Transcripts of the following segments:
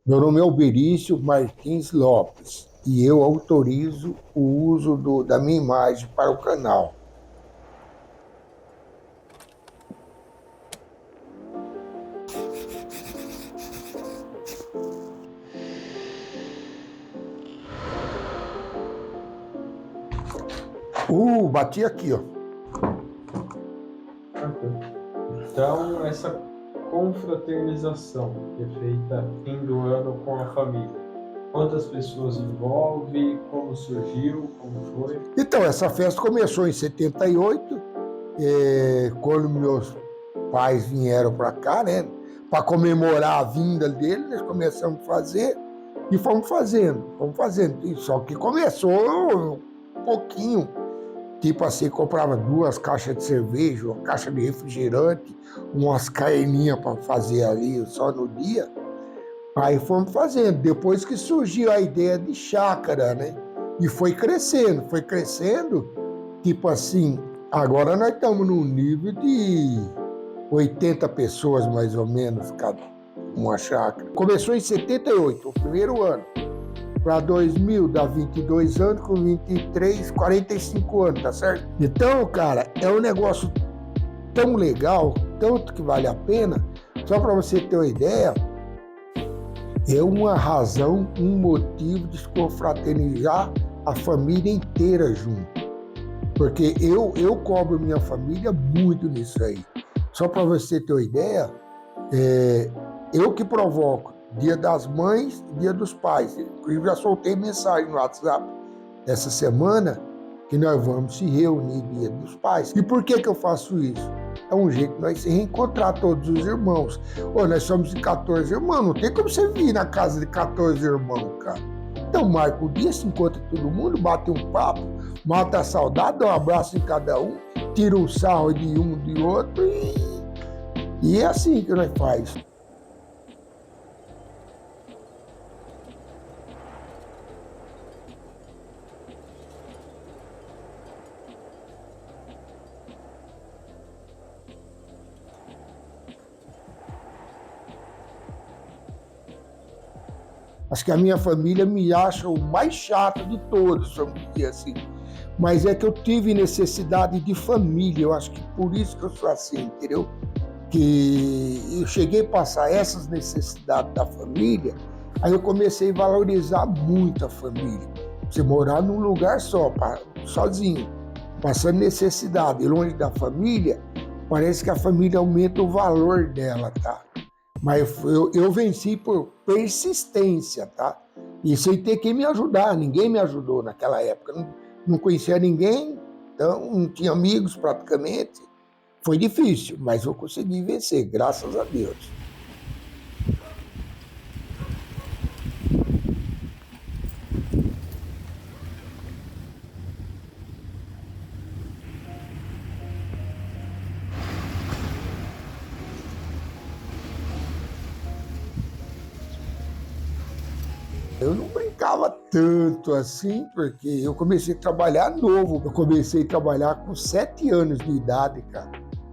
Meu nome é Alberício Martins Lopes e eu autorizo o uso da minha imagem para o canal. Bati aqui, ó. Então, essa confraternização que é feita fim do ano com a família, quantas pessoas envolve, como surgiu, como foi? Então, essa festa começou em 78, quando meus pais vieram para cá, né? Para comemorar a vinda deles, nós começamos a fazer e fomos fazendo. Só que começou um pouquinho. Tipo assim, comprava 2 caixas de cerveja, 1 caixa de refrigerante, umas carninhas para fazer ali só no dia. Aí fomos fazendo. Depois que surgiu a ideia de chácara, né? E foi crescendo. Tipo assim, agora nós estamos num nível de 80 pessoas mais ou menos, cada uma chácara. Começou em 78, o primeiro ano. Para 2000 dá 22 anos, com 23, 45 anos, tá certo? Então, cara, é um negócio tão legal, tanto que vale a pena. Só para você ter uma ideia, é uma razão, um motivo de se confraternizar a família inteira junto. Porque eu cobro minha família muito nisso aí. Só para você ter uma ideia, eu que provoco Dia das Mães e Dia dos Pais. Inclusive, já soltei mensagem no WhatsApp essa semana que nós vamos se reunir Dia dos Pais. E por que eu faço isso? É um jeito de nós se reencontrar todos os irmãos. Nós somos de 14 irmãos, não tem como você vir na casa de 14 irmãos, cara. Então marca o dia, se encontra todo mundo, bate um papo, mata a saudade, dá um abraço em cada um, tira um sarro de um de outro e é assim que nós faz. Acho que a minha família me acha o mais chato de todos, vamos dizer assim. Mas é que eu tive necessidade de família, eu acho que por isso que eu sou assim, entendeu? Que eu cheguei a passar essas necessidades da família, aí eu comecei a valorizar muito a família. Você morar num lugar só, sozinho, passando necessidade e longe da família, parece que a família aumenta o valor dela, tá? Mas eu venci por persistência, tá? E sem ter quem me ajudar, ninguém me ajudou naquela época. Não conhecia ninguém, então não tinha amigos praticamente. Foi difícil, mas eu consegui vencer, graças a Deus. Eu não brincava tanto assim, porque eu comecei a trabalhar novo. Eu comecei a trabalhar com 7 anos de idade, cara.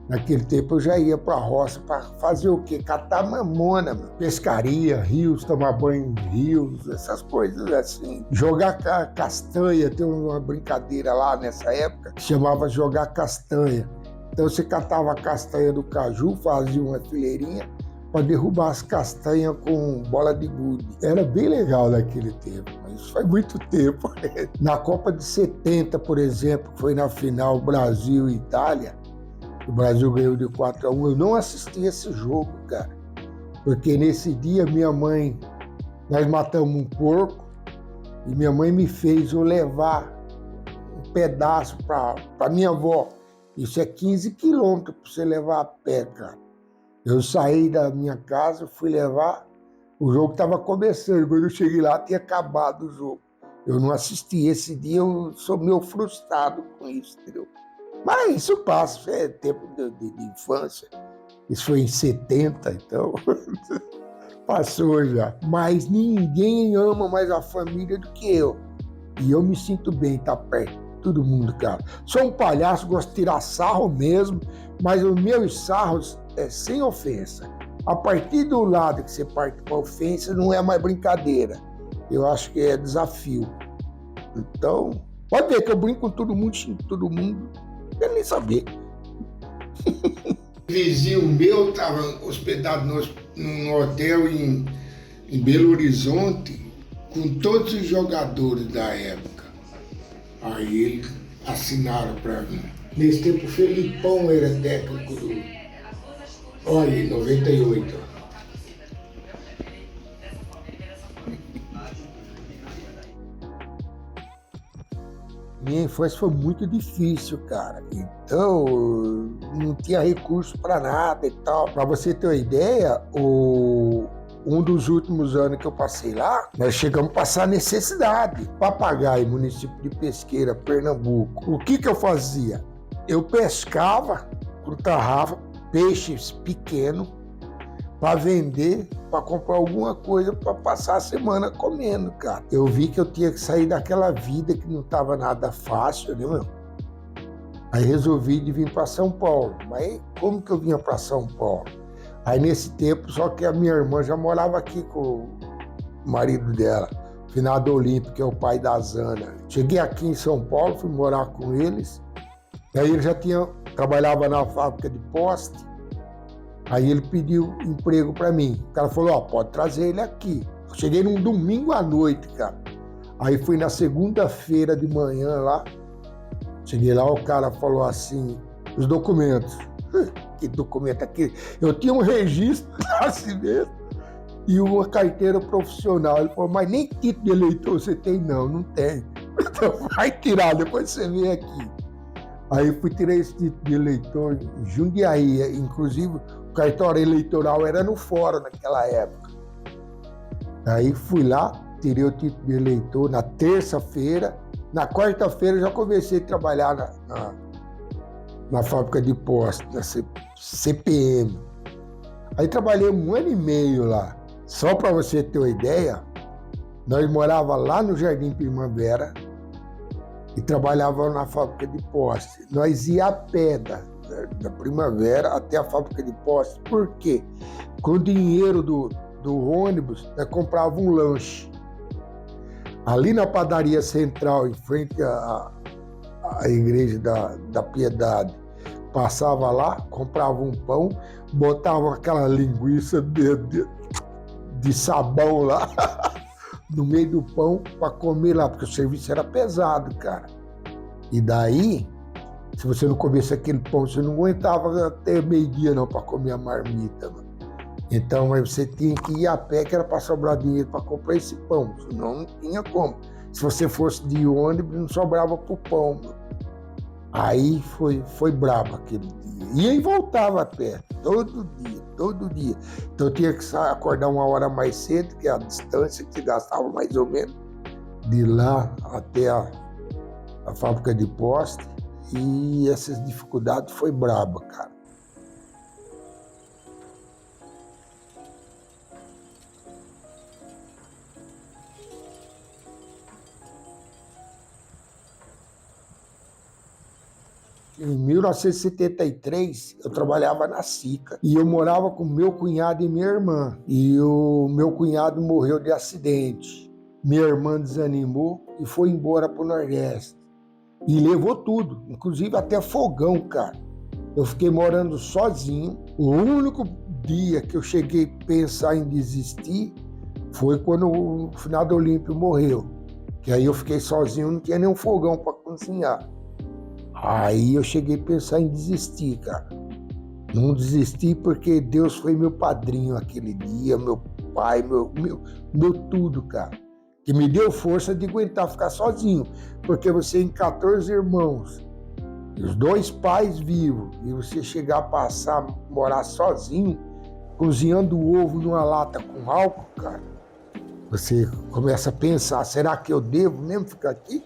Naquele tempo eu já ia para a roça para fazer o quê? Catar mamona, pescaria, rios, tomar banho em rios, essas coisas assim. Jogar castanha, tem uma brincadeira lá nessa época que chamava jogar castanha. Então você catava a castanha do caju, fazia uma fileirinha para derrubar as castanhas com bola de gude. Era bem legal naquele tempo, mas isso faz muito tempo. Na Copa de 70, por exemplo, que foi na final Brasil e Itália, o Brasil ganhou de 4-1. Eu não assisti esse jogo, cara, porque nesse dia nós matamos um porco e minha mãe me fez eu levar um pedaço para minha avó. Isso é 15 quilômetros para você levar a pé, cara. Eu saí da minha casa, fui levar, o jogo estava começando. Quando eu cheguei lá, tinha acabado o jogo. Eu não assisti. Esse dia eu sou meio frustrado com isso, entendeu? Mas isso passa, é tempo de infância. Isso foi em 70, então passou já. Mas ninguém ama mais a família do que eu. E eu me sinto bem estar perto. Todo mundo, cara. Sou um palhaço, gosto de tirar sarro mesmo, mas os meus sarros é sem ofensa. A partir do lado que você parte para ofensa, não é mais brincadeira. Eu acho que é desafio. Então, pode ver que eu brinco com todo mundo, xingo todo mundo, não quero nem saber. Vizinho meu estava hospedado num hotel em Belo Horizonte com todos os jogadores da época. Aí eles assinaram para mim. Nesse tempo o Felipão era técnico do... Olha, 98. Minha infância foi muito difícil, cara. Então, não tinha recurso para nada e tal. Para você ter uma ideia, um dos últimos anos que eu passei lá, nós chegamos a passar necessidade. Papagaio, município de Pesqueira, Pernambuco. O que eu fazia? Eu pescava com tarrafa, peixes pequenos, para vender, para comprar alguma coisa para passar a semana comendo, cara. Eu vi que eu tinha que sair daquela vida que não estava nada fácil, né, meu? Aí resolvi de vir para São Paulo. Mas como que eu vinha para São Paulo? Aí nesse tempo, só que a minha irmã já morava aqui com o marido dela, finado Olímpio, que é o pai da Zana. Cheguei aqui em São Paulo, fui morar com eles. Aí ele já trabalhava na fábrica de poste. Aí ele pediu emprego para mim. O cara falou, pode trazer ele aqui. Eu cheguei num domingo à noite, cara. Aí fui na segunda-feira de manhã lá. Cheguei lá, o cara falou assim, os documentos. Que documento aqui? Eu tinha um registro de nascimento e uma carteira profissional. Ele falou, mas nem título de eleitor você tem? Não tem. Então vai tirar, depois você vem aqui. Aí fui tirar esse título de eleitor em Jundiaí, inclusive o cartório eleitoral era no fórum naquela época. Aí fui lá, tirei o título de eleitor na terça-feira. Na quarta-feira já comecei a trabalhar na fábrica de poste, na CPM. Aí trabalhei 1 ano e meio lá. Só para você ter uma ideia, nós morávamos lá no Jardim Primavera e trabalhávamos na fábrica de poste. Nós ia a pé da Primavera até a fábrica de poste. Por quê? Com o dinheiro do ônibus, nós comprava um lanche. Ali na padaria central, em frente à igreja da Piedade, passava lá, comprava um pão, botava aquela linguiça de sabão lá no meio do pão para comer lá, porque o serviço era pesado, cara. E daí, se você não comesse aquele pão, você não aguentava até meio-dia não para comer a marmita, mano. Então aí você tinha que ir a pé, que era para sobrar dinheiro para comprar esse pão, senão não tinha como. Se você fosse de ônibus, não sobrava pro pão, mano. Aí foi brabo aquele dia. E voltava a pé, todo dia. Então eu tinha que acordar 1 hora mais cedo, que é a distância que gastava mais ou menos, de lá até a fábrica de poste. E essas dificuldades foi braba, cara. Em 1973, eu trabalhava na SICA e eu morava com meu cunhado e minha irmã. E o meu cunhado morreu de acidente. Minha irmã desanimou e foi embora para o Nordeste. E levou tudo, inclusive até fogão, cara. Eu fiquei morando sozinho. O único dia que eu cheguei a pensar em desistir foi quando o finado Olímpio morreu. Que aí eu fiquei sozinho, não tinha nenhum fogão para cozinhar. Aí eu cheguei a pensar em desistir, cara. Não desisti porque Deus foi meu padrinho aquele dia, meu pai, meu tudo, cara. Que me deu força de aguentar ficar sozinho. Porque você em 14 irmãos, os 2 pais vivos, e você chegar a morar sozinho, cozinhando o ovo numa lata com álcool, cara, você começa a pensar, será que eu devo mesmo ficar aqui?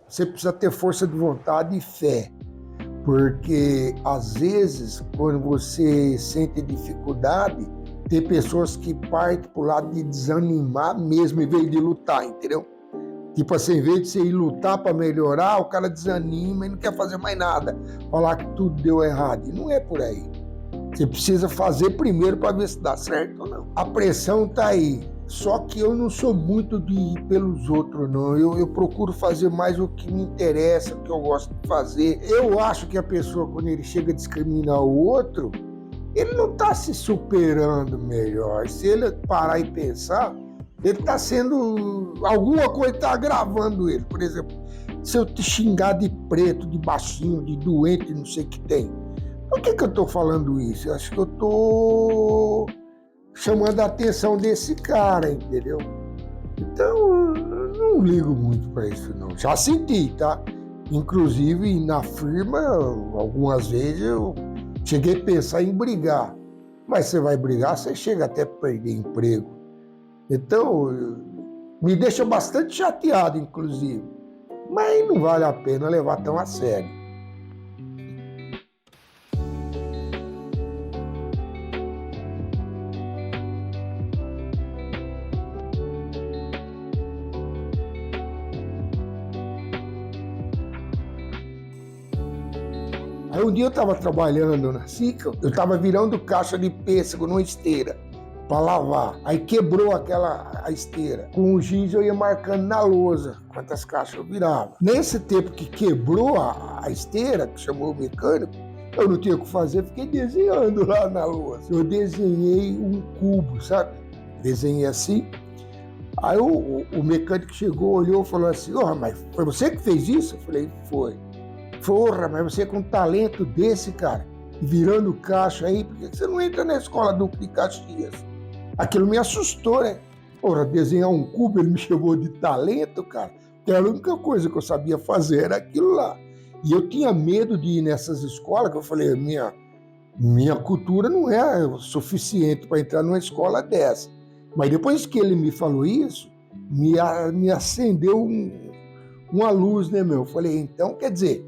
Você precisa ter força de vontade e fé, porque às vezes, quando você sente dificuldade, tem pessoas que partem para o lado de desanimar mesmo, em vez de lutar, entendeu? Tipo assim, em vez de você ir lutar para melhorar, o cara desanima e não quer fazer mais nada. Falar que tudo deu errado. E não é por aí. Você precisa fazer primeiro para ver se dá certo ou não. A pressão tá aí. Só que eu não sou muito de ir pelos outros, não. Eu procuro fazer mais o que me interessa, o que eu gosto de fazer. Eu acho que a pessoa, quando ele chega a discriminar o outro, ele não está se superando melhor. Se ele parar e pensar, ele está sendo... Alguma coisa está agravando ele. Por exemplo, se eu te xingar de preto, de baixinho, de doente, não sei o que tem. Por que eu estou falando isso? Eu acho que eu estou chamando a atenção desse cara, entendeu? Então, eu não ligo muito para isso, não. Já senti, tá? Inclusive, na firma, algumas vezes eu cheguei a pensar em brigar. Mas você vai brigar, você chega até a perder emprego. Então, me deixa bastante chateado, inclusive. Mas não vale a pena levar tão a sério. Aí um dia eu estava trabalhando na SICA, eu estava virando caixa de pêssego numa esteira para lavar. Aí quebrou a esteira. Com o giz eu ia marcando na lousa quantas caixas eu virava. Nesse tempo que quebrou a esteira, que chamou o mecânico, eu não tinha o que fazer, fiquei desenhando lá na lousa. Eu desenhei um cubo, sabe? Desenhei assim. Aí o mecânico chegou, olhou e falou assim: mas foi você que fez isso? Eu falei: foi. Porra, mas você com um talento desse, cara, virando caixa aí, por que você não entra na escola Duque de Caxias? Aquilo me assustou, né? Porra, desenhar um cubo, ele me chamou de talento, cara. Que era a única coisa que eu sabia fazer, era aquilo lá. E eu tinha medo de ir nessas escolas, que eu falei, minha cultura não é suficiente para entrar numa escola dessa. Mas depois que ele me falou isso, me acendeu uma luz, né, meu? Eu falei, então, quer dizer,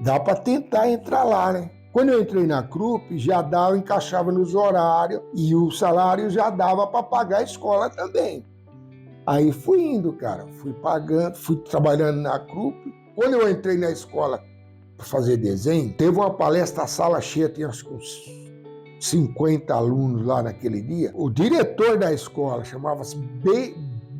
dá para tentar entrar lá, né? Quando eu entrei na CRUP, já dava, encaixava nos horários e o salário já dava para pagar a escola também. Aí fui indo, cara, fui pagando, fui trabalhando na CRUP. Quando eu entrei na escola para fazer desenho, teve uma palestra, a sala cheia, tinha acho que uns 50 alunos lá naquele dia. O diretor da escola chamava-se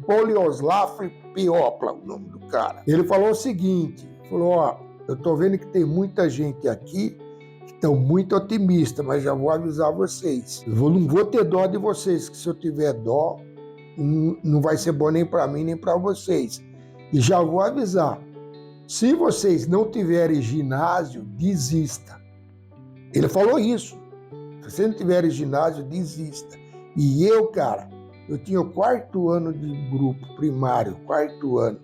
Bolioslav Piopla, o nome do cara. Ele falou o seguinte, falou, eu tô vendo que tem muita gente aqui que estão muito otimistas, mas já vou avisar vocês. Eu não vou ter dó de vocês, que se eu tiver dó, não vai ser bom nem para mim, nem para vocês. E já vou avisar, se vocês não tiverem ginásio, desista. Ele falou isso. Se você não tiverem ginásio, desista. E eu, cara, eu tinha o 4º ano de grupo primário, 4º ano.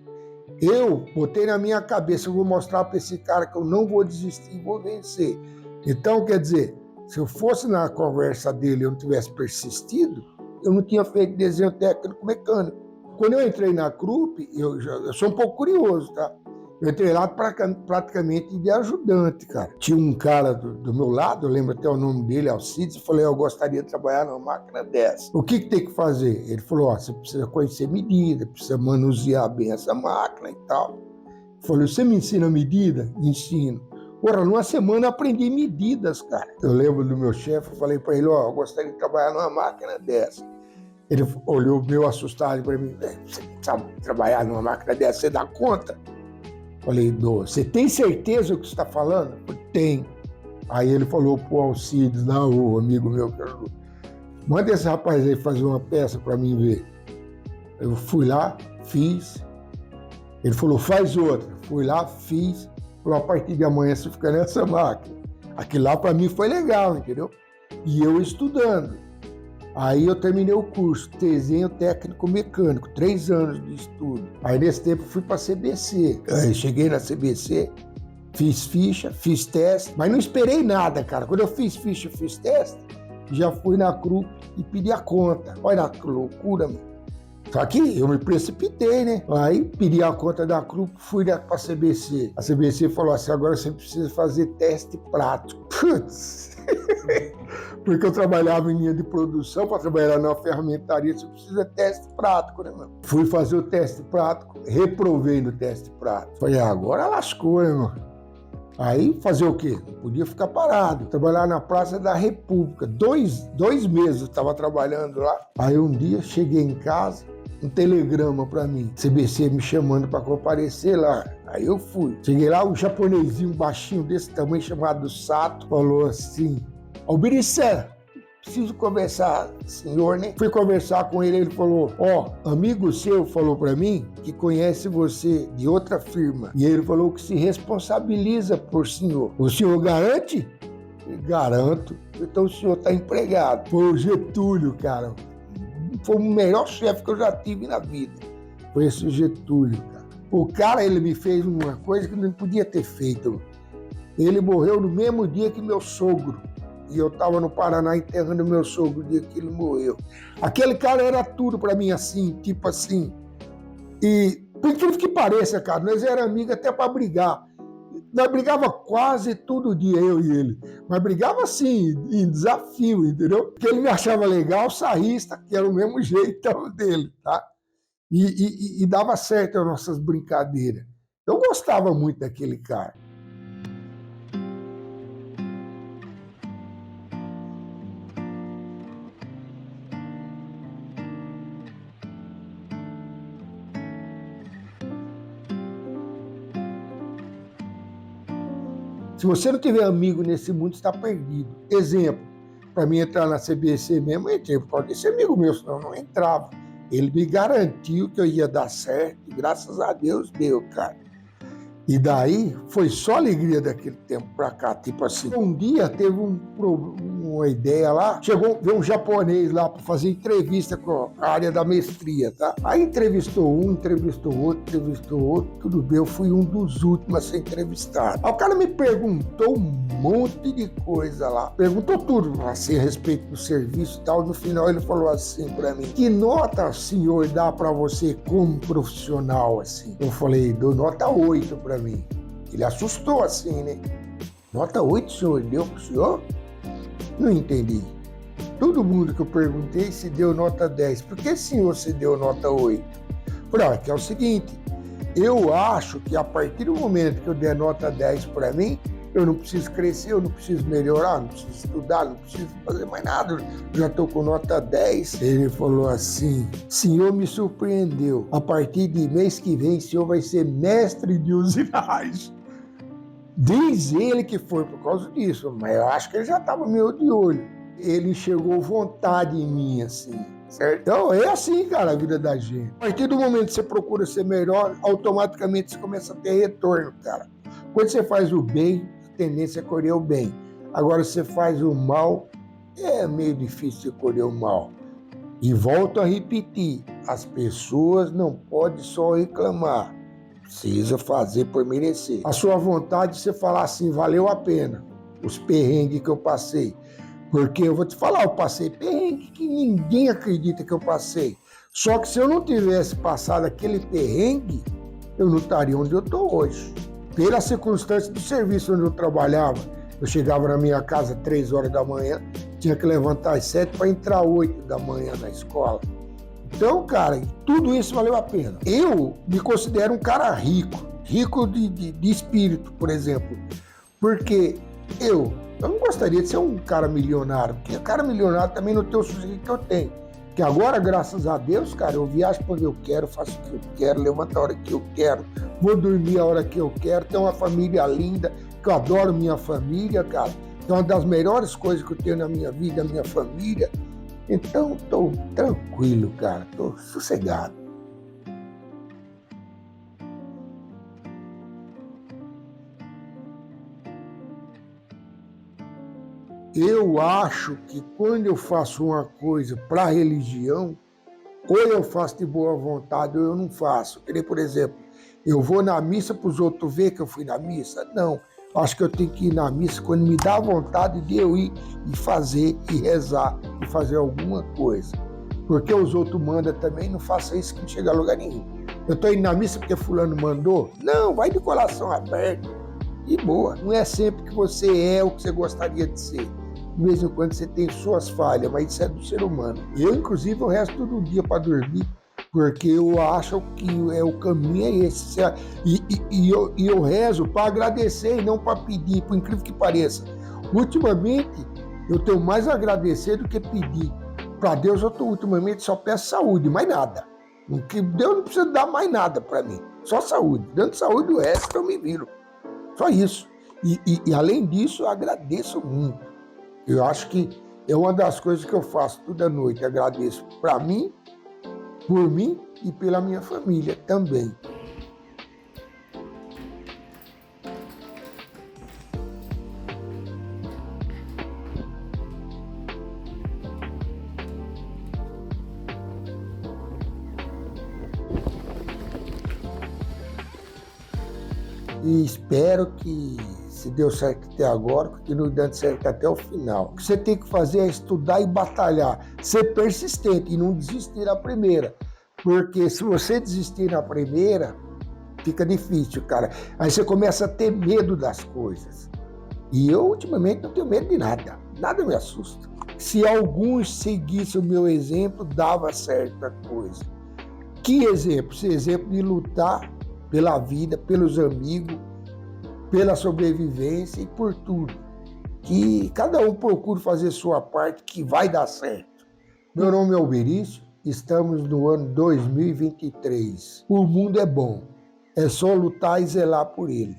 Eu botei na minha cabeça, eu vou mostrar para esse cara que eu não vou desistir e vou vencer. Então, quer dizer, se eu fosse na conversa dele e eu não tivesse persistido, eu não tinha feito desenho técnico mecânico. Quando eu entrei na CRUP, eu sou um pouco curioso, tá? Eu entrei lá praticamente de ajudante, cara. Tinha um cara do meu lado, eu lembro até o nome dele, Alcides, eu falei, eu gostaria de trabalhar numa máquina dessa. O que tem que fazer? Ele falou, você precisa conhecer medida, precisa manusear bem essa máquina e tal. Eu falei, você me ensina a medida? Ensino. Porra, numa semana eu aprendi medidas, cara. Eu lembro do meu chefe, eu falei para ele, eu gostaria de trabalhar numa máquina dessa. Ele olhou meio assustado para mim, você sabe trabalhar numa máquina dessa, você dá conta? Falei, você tem certeza do que você está falando? Eu falei, tem. Aí ele falou pro Alcides, o amigo meu, manda esse rapaz aí fazer uma peça para mim ver. Eu fui lá, fiz. Ele falou, faz outra. Fui lá, fiz. Falou, a partir de amanhã você fica nessa máquina. Aquilo lá para mim foi legal, entendeu? E eu estudando. Aí eu terminei o curso, desenho técnico mecânico, 3 anos de estudo. Aí nesse tempo fui para a CBC. Aí cheguei na CBC, fiz ficha, fiz teste, mas não esperei nada, cara. Quando eu fiz ficha, fiz teste, já fui na CRUP e pedi a conta. Olha que loucura, meu. Só que eu me precipitei, né? Aí pedi a conta da CRUP, fui para a CBC. A CBC falou assim, agora você precisa fazer teste prático. Putz! Porque eu trabalhava em linha de produção, para trabalhar na ferramentaria, você precisa de teste prático, né, mano? Fui fazer o teste prático, reprovei no teste prático. Falei, agora lascou, né, mano? Aí fazer o quê? Não podia ficar parado. Trabalhar na Praça da República. Dois meses eu estava trabalhando lá. Aí um dia cheguei em casa, um telegrama para mim, CBC me chamando para comparecer lá. Aí eu fui. Cheguei lá, um japonesinho baixinho desse tamanho, chamado Sato, falou assim, Albiriçã, preciso conversar, senhor, né? Fui conversar com ele, ele falou, amigo seu falou para mim que conhece você de outra firma. E ele falou que se responsabiliza por senhor. O senhor garante? Garanto. Então o senhor está empregado. Foi o Getúlio, cara. Foi o melhor chefe que eu já tive na vida. Foi esse Getúlio, cara. O cara, ele me fez uma coisa que não podia ter feito. Ele morreu no mesmo dia que meu sogro. E eu estava no Paraná enterrando meu sogro no dia que ele morreu. Aquele cara era tudo para mim assim, tipo assim. E, por incrível que pareça, cara, nós éramos amigos até para brigar. Nós brigava quase todo dia, eu e ele. Mas brigava assim, em desafio, entendeu? Porque ele me achava legal, sarrista, que era o mesmo jeitão dele, tá? E dava certo as nossas brincadeiras. Eu gostava muito daquele cara. Se você não tiver amigo nesse mundo, está perdido. Exemplo, para mim entrar na CBC mesmo, eu entrei por causa desse amigo meu, senão eu não entrava. Ele me garantiu que eu ia dar certo, e graças a Deus deu, cara. E daí foi só alegria daquele tempo pra cá, tipo assim. Um dia teve uma ideia lá, veio um japonês lá para fazer entrevista com a área da mestria, tá? Aí entrevistou um, entrevistou outro, tudo bem, eu fui um dos últimos a ser entrevistado. Aí o cara me perguntou um monte de coisa lá, perguntou tudo, assim, a respeito do serviço e tal. No final ele falou assim pra mim, que nota o senhor dá pra você como profissional, assim? Eu falei, dou nota 8 pra mim. Ele assustou assim, né? Nota 8, senhor, deu pro senhor? Não entendi. Todo mundo que eu perguntei se deu nota 10. Por que, senhor, se deu nota 8? Falei, que é o seguinte, eu acho que a partir do momento que eu der nota 10 para mim, eu não preciso crescer, eu não preciso melhorar, não preciso estudar, não preciso fazer mais nada, eu já estou com nota 10. Ele falou assim, senhor me surpreendeu, a partir de mês que vem, o senhor vai ser mestre de usinagem. Diz ele que foi por causa disso, mas eu acho que ele já estava meio de olho. Ele enxergou vontade em mim, assim, certo? Então, é assim, cara, a vida da gente. A partir do momento que você procura ser melhor, automaticamente você começa a ter retorno, cara. Quando você faz o bem, a tendência é colher o bem. Agora, se você faz o mal, é meio difícil de colher o mal. E volto a repetir, as pessoas não podem só reclamar. Precisa fazer por merecer. A sua vontade de você falar assim, valeu a pena os perrengues que eu passei. Porque eu vou te falar, eu passei perrengue que ninguém acredita que eu passei. Só que se eu não tivesse passado aquele perrengue, eu não estaria onde eu estou hoje. Pela circunstância do serviço onde eu trabalhava, eu chegava na minha casa às 3 horas da manhã, tinha que levantar às 7 para entrar às 8 da manhã na escola. Então, cara, tudo isso valeu a pena. Eu me considero um cara rico de espírito, por exemplo, porque eu não gostaria de ser um cara milionário, porque o cara milionário também não tem o sujeito que eu tenho. Que agora, graças a Deus, cara, eu viajo quando eu quero, faço o que eu quero, levanto a hora que eu quero, vou dormir a hora que eu quero, tenho uma família linda, que eu adoro minha família, cara. É uma das melhores coisas que eu tenho na minha vida, a minha família. Então, estou tranquilo, cara, estou sossegado. Eu acho que quando eu faço uma coisa para a religião, ou eu faço de boa vontade ou eu não faço. Por exemplo, eu vou na missa para os outros ver que eu fui na missa? Não. Acho que eu tenho que ir na missa quando me dá vontade de eu ir e fazer, e rezar, e fazer alguma coisa. Porque os outros mandam também, não faça isso que não chega a lugar nenhum. Eu estou indo na missa porque fulano mandou? Não, vai de coração aberto e boa. Não é sempre que você é o que você gostaria de ser. de vez em quando você tem suas falhas, mas isso é do ser humano. Eu, inclusive, eu rezo todo dia para dormir, porque eu acho que o caminho é esse. E eu rezo para agradecer e não para pedir, por incrível que pareça. Ultimamente, eu tenho mais a agradecer do que pedir. Para Deus, eu ultimamente só peço saúde, mais nada. Deus não precisa dar mais nada para mim, só saúde. Dando saúde, o resto eu me viro. Só isso. E além disso, eu agradeço muito. Eu acho que é uma das coisas que eu faço toda noite. Agradeço para mim, por mim e pela minha família também. E espero que, se deu certo até agora, continue dando certo até o final. O que você tem que fazer é estudar e batalhar, ser persistente e não desistir na primeira. Porque se você desistir na primeira, fica difícil, cara. Aí você começa a ter medo das coisas. E eu, ultimamente, não tenho medo de nada. Nada me assusta. Se alguns seguissem o meu exemplo, dava certa coisa. Que exemplo? Esse exemplo de lutar pela vida, pelos amigos, pela sobrevivência e por tudo. Que cada um procure fazer sua parte, que vai dar certo. Meu nome é Alberício, estamos no ano 2023. O mundo é bom, é só lutar e zelar por ele.